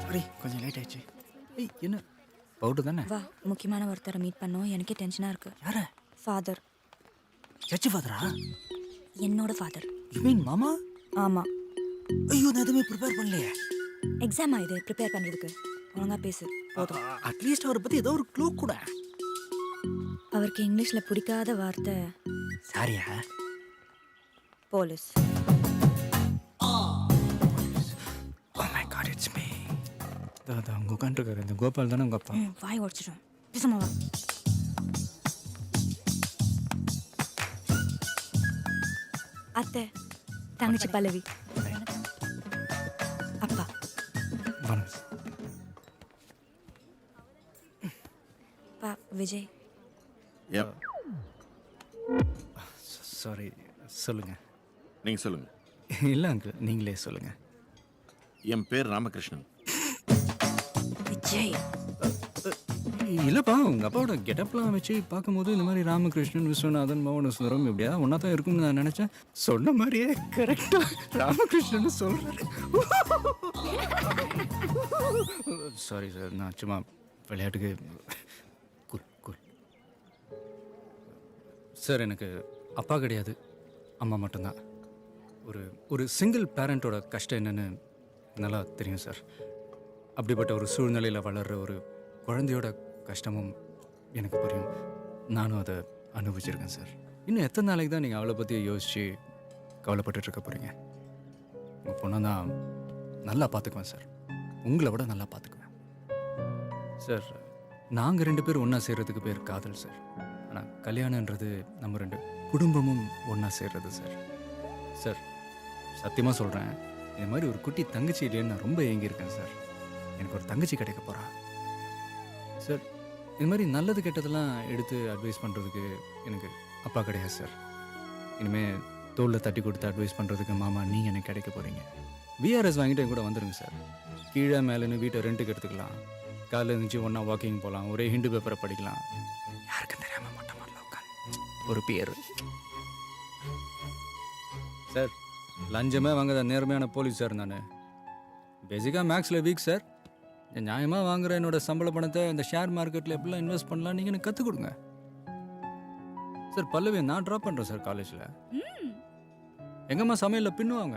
Sorry கொஞ்சம் late ஆயிடுச்சு. ஏய் என்ன பவுடர் தானே? வா, முக்கியமான ஒருத்தரை மீட் பண்ணோம். எனக்கே டென்ஷனாக இருக்கு. யார? ஃபாதர். சர்ச்சு ஃபாதரா? என்னோட ஃபாதர். யூ மீன் மாமா? ஆமாம். ஐயோ நான் எதுவுமே ப்ரிப்பேர் பண்ணலையே. எக்ஸாம் ஆகுது, ப்ரிப்பேர் பண்ணுறதுக்கு. ஒழுங்காக பேசு போதும். அட்லீஸ்ட் அவரை பற்றி ஏதோ ஒரு க்ளூ கூட. அவருக்கு இங்கிலீஷில் பிடிக்காத வார்த்தை சாரியா? Police. Oh my God it's me. அதான் அங்கே உட்காந்துருக்காரு இந்த கோபால் தானே உங்கள் அப்பா? வாய் உடச்சிடும். பேசாம வா. அத்தை, தங்கச்சி பல்லவி. அப்பா வணக்கம். பா விஜய். சாரி சொல்லுங்கள். நீங்கள் சொல்லுங்கள். இல்லை அங்கிள் நீங்களே சொல்லுங்கள். என் பேர் ராமகிருஷ்ணன். விஜய் இல்லைப்பா உங்கள் அப்பாவோட கெட்டப்லாம் வச்சு பார்க்கும்போது இந்த மாதிரி ராமகிருஷ்ணன், விஸ்வநாதன், மோகன சுந்தரம் இப்படியா ஒன்றா தான் இருக்கும்னு நான் நினச்சேன். சொன்ன மாதிரியே கரெக்டாக ராமகிருஷ்ணன் சொல்கிறாரு. சாரி சார், நான் சும்மா விளையாட்டுக்கு. குல் குல் சார். எனக்கு அப்பா கிடையாது, அம்மா மட்டும்தான். ஒரு சிங்கிள் பேரண்ட்டோட கஷ்டம் என்னன்னு நல்லா தெரியும் சார். அப்படிப்பட்ட ஒரு சூழ்நிலையில் வளர்கிற ஒரு குழந்தையோட கஷ்டமும் எனக்கு புரியும். நானும் அதை அனுபவிச்சிருக்கேன் சார். இன்னும் எத்தனை நாளைக்கு தான் நீங்கள் அவளை பற்றி யோசித்து கவலைப்பட்டுருக்க போகிறீங்க? உங்கள் பொண்ணை தான் நல்லா பார்த்துக்குவேன் சார், உங்களை விட நல்லா பார்த்துக்குவேன் சார். நாங்கள் 2 பேர் ஒன்றா சேர்கிறதுக்கு பேர் காதல் சார். ஆனால் கல்யாணன்றது நம்ம 2 குடும்பமும் ஒன்றா சேர்றது சார். சார் சத்தியமாக சொல்கிறேன், இந்த மாதிரி ஒரு குட்டி தங்கச்சி இல்லைன்னு நான் ரொம்ப ஏங்கியிருக்கேன் சார். எனக்கு ஒரு தங்கச்சி கிடைக்க போகிறா சார். இது மாதிரி நல்லது கெட்டதெல்லாம் எடுத்து அட்வைஸ் பண்ணுறதுக்கு எனக்கு அப்பா கிடையாது சார். இனிமேல் தோளில் தட்டி கொடுத்து அட்வைஸ் பண்ணுறதுக்கு மாமா நீங்கள் எனக்கு கிடைக்க போகிறீங்க. விஆர்எஸ் வாங்கிட்டு என் கூட வந்துடுங்க சார். கீழே மேலேன்னு வீட்டை ரெண்ட்டுக்கு எடுத்துக்கலாம். காலையில் இருந்துச்சு ஒன்றா வாக்கிங் போகலாம், ஒரே ஹிண்டு பேப்பரை படிக்கலாம். யாருக்கும் தெரியாமல் மொட்டை மாடல உட்காந்து ஒரு பேர் சார். லஞ்சமே வாங்காத நேர்மையான போலீஸ் சார். நான் பேசிக்காக மேக்ஸில் வீக் சார். நியாயமாக வாங்குற என்னோட சம்பள பணத்தை இந்த ஷேர் மார்க்கெட்டில் எப்படிலாம் இன்வெஸ்ட் பண்ணலாம் நீங்கள் எனக்கு கற்றுக் கொடுங்க சார். பல்லவி நான் ட்ராப் பண்ணுறேன் சார் காலேஜில். எங்கம்மா சமையலில் பின்னுவாங்க.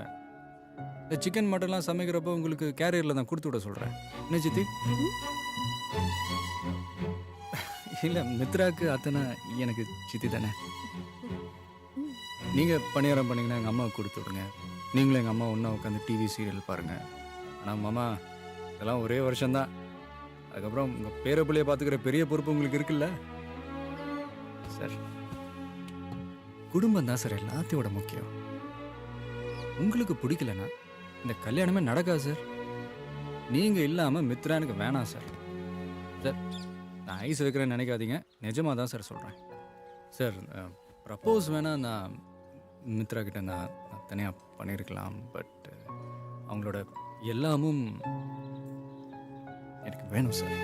இந்த சிக்கன் மட்டன்லாம் சமைக்கிறப்போ உங்களுக்கு கேரியரில் தான் கொடுத்து விட சொல்கிறேன். என்ன சித்தி? இல்லை மித்ராவுக்கு அத்தனை எனக்கு சித்தி தானே. நீங்கள் பணியாரம் பண்ணிங்கன்னா எங்கள் அம்மாவுக்கு கொடுத்து விடுங்க. நீங்களும் எங்கள் அம்மா ஒன்றா உட்காந்து டிவி சீரியல் பாருங்கள். ஆனால் மாமா இதெல்லாம் ஒரே வருஷம்தான். அதுக்கப்புறம் உங்கள் பேர பிள்ளைய பார்த்துக்கிற பெரிய பொறுப்பு உங்களுக்கு இருக்குல்ல சார். குடும்பம் தான் சார் எல்லாத்தையோட முக்கியம். உங்களுக்கு பிடிக்கலன்னா இந்த கல்யாணமே நடக்காது சார். நீங்கள் இல்லாமல் மித்ரா எனக்கு வேணாம் சார். சார் நான் ஐஸ் வைக்கிறேன்னு நினைக்காதீங்க, நிஜமாக தான் சார் சொல்கிறேன் சார். ப்ரப்போஸ் வேணால் நான் மித்ரா கிட்ட நான் தனியாக பண்ணியிருக்கலாம். பட் அவங்களோட எல்லாமும் எனக்கு வேணும் சார்.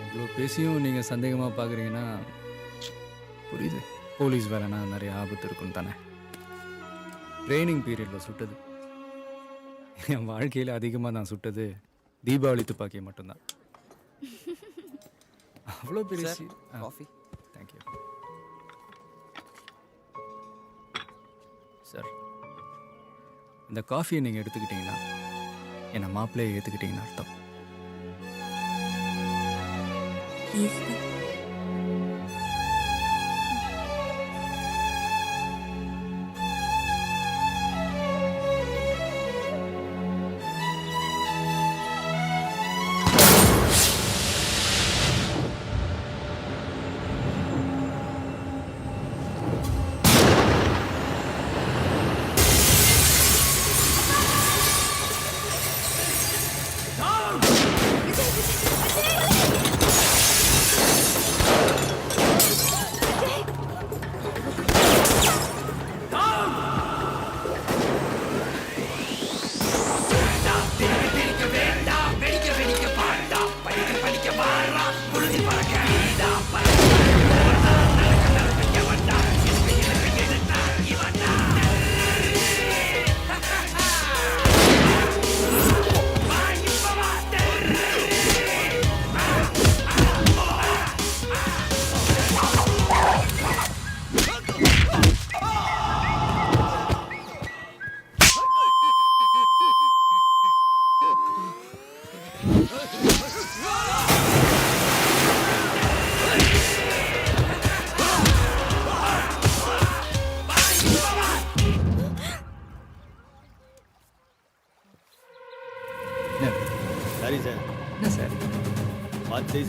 இவ்வளோ பேசியும் நீங்கள் சந்தேகமாக பார்க்குறீங்கன்னா புரியுது. போலீஸ் வேலைன்னா நிறைய ஆபத்து இருக்குன்னு தானே. ட்ரைனிங் பீரியடில் சுட்டது என் வாழ்க்கையில் அதிகமாக நான் சுட்டது தீபாவளி துப்பாக்கியை மட்டும்தான். அவ்வளோ பெரிய காஃபி. Thank you sir. இந்த காஃபியை நீங்கள் எடுத்துக்கிட்டீங்கன்னா என்னை மாப்பிள்ளையை ஏற்றுக்கிட்டீங்கன்னு அர்த்தம்.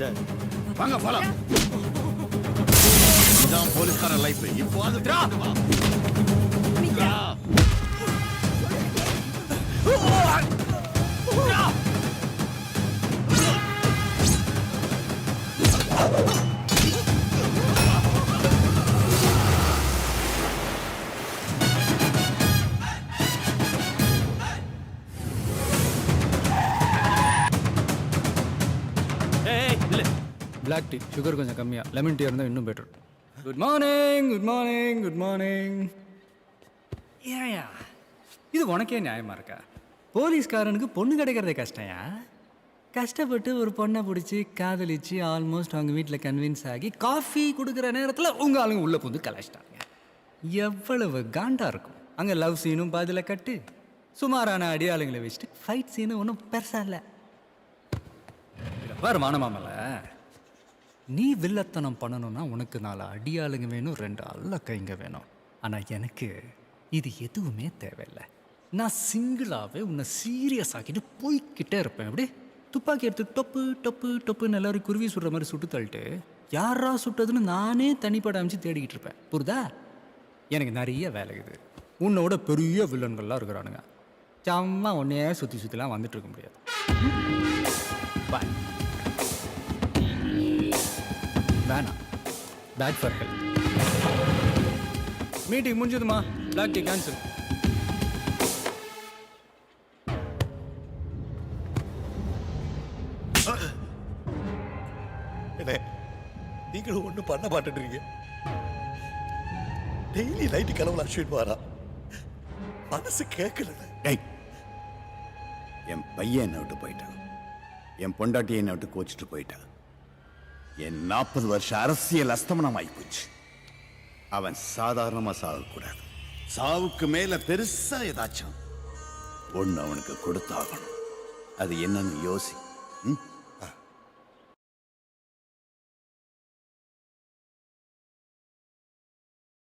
சார். வாங்க போலாம். இதான் போலீஸ்கார லைஃப். இப்போ அது ஏய் இல்ல. பிளாக் டீ சுகர் கொஞ்சம் கம்மியாக லெமன் டீ இருந்தால் இன்னும் better. Good morning good morning good morning. ஏயா இது உனக்கே நியாயமாக இருக்கா? போலீஸ்காரனுக்கு பொண்ணு கிடைக்கிறதே கஷ்டம்யா. கஷ்டப்பட்டு ஒரு பொண்ணை பிடிச்சி காதலிச்சு ஆல்மோஸ்ட் அவங்க வீட்டில் கன்வின்ஸ் ஆகி காஃபி கொடுக்குற நேரத்தில் உங்கள் ஆளுங்க உள்ளே புந்து கலாச்சிட்டாங்க. எவ்வளவு காண்டா இருக்கும். அங்கே லவ் சீனும் பாதியில் கட்டு, சுமாரான அடியாளுங்களை வச்சுட்டு ஃபைட் சீனும் ஒன்றும் பெருசாக இல்லை. பாரு மானமாமல, நீ வில்லத்தனம் பண்ணணும்னா உனக்கு 4 அடியாளுங்க வேணும், 2 அல்ல கைங்க வேணும். ஆனால் எனக்கு இது எதுவுமே தேவையில்லை. நான் சிங்கிளாகவே உன்னை சீரியஸ் ஆக்கிட்டு போய்கிட்டே இருப்பேன். அப்படி துப்பாக்கி எடுத்து டொப்பு டொப்பு டொப்புன்னு எல்லாரும் குருவி சுடுற மாதிரி சுட்டு தள்ளிட்டு யாரா சுட்டதுன்னு நானே தனிப்பட அமைச்சு தேடிக்கிட்டு இருப்பேன். புரிதா? எனக்கு நிறைய வேலை இது. உன்னோட பெரிய வில்லன்கள்லாம் இருக்கிறானுங்க. சும்மா உன்னையே சுற்றி சுற்றிலாம் வந்துட்டு இருக்க முடியாது. பாய். வேணாம், பேட் ஃபார் ஹெல்த். மீட்டிங் முடிஞ்சதுமா, பிளாக் டீ கேன்சல். என்ன நீங்களும் ஒன்றும் பண்ண மாட்டேன்றீங்க. டெய்லி நைட்டு கனவுல அஸ்வின் வாரா, மனசு கேட்கல. டேய், என் பையன் என்னை விட்டு போயிட்டான், என் பொண்டாட்டி என்னை விட்டு கோச்சிட்டு போயிட்டான், என் 40 வருஷ அரசியல் அஸ்தமனம் ஆயிப்போச்சு. அவன் சாதாரணமா சாகக்கூடாது. சாவுக்கு மேல பெருசா ஏதாச்சும் ஒண்ணு அவனுக்கு கொடுத்தாகணும். அது என்னன்னு யோசி.